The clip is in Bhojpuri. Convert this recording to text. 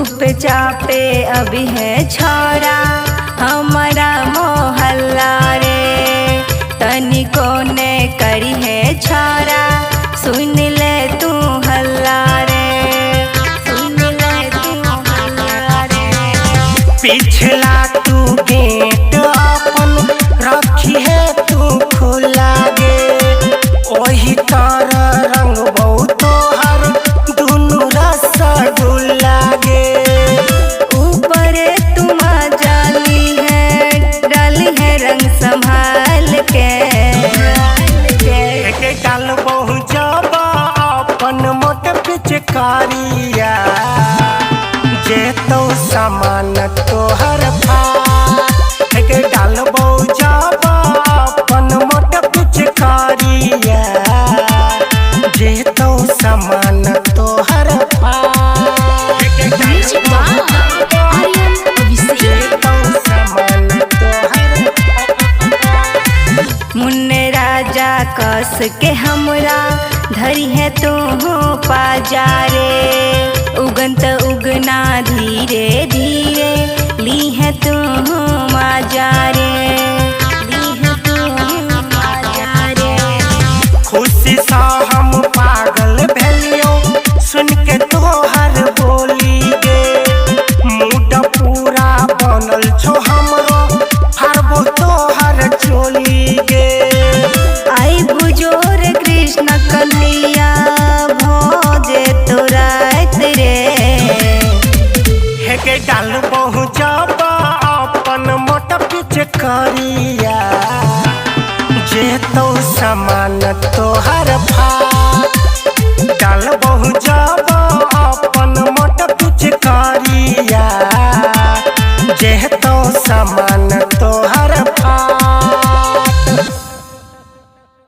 चुप चापे अभी है छोड़ा हमारा मोहल्ला रे, तनिको ने करी है छोड़ा सुन ले तू हल्ला रे, सुन ले तू हल्ला रे। पिछला तू गेट अपन रखी है तू खुला गे, ओही तार रंग बहुत हर दुनु रसगुल्ला गे। ऊपर तुम डाली है रंग संभाल के, डाल बहु जब अपन मोट पिचकारिया, जे तो सामान तोहर डाल बहु जब अपन मोट पिचकारिया, जे तो सामान तोहर मुन्ने राजा कस के हमरा धरी है तू पाजा रे, उगंत उगना धीरे धीरे ली है तू माजा रे, ली है तू माजा रे। खुशी सा हम पागल भेलियो सुन के तोहर बोली गे, मूड पूरा बनल छो हमरो हरबो तोहर चोली गे। आई बुझोर कृष्ण कन्हैया भोजे तो रात रे, हेगे डाल बहु जब अपन मोट पिचकारिया, जे तो सामान तोहर डाल बहु जब अपन मोट पिचकारिया, जे तो सामान तोहर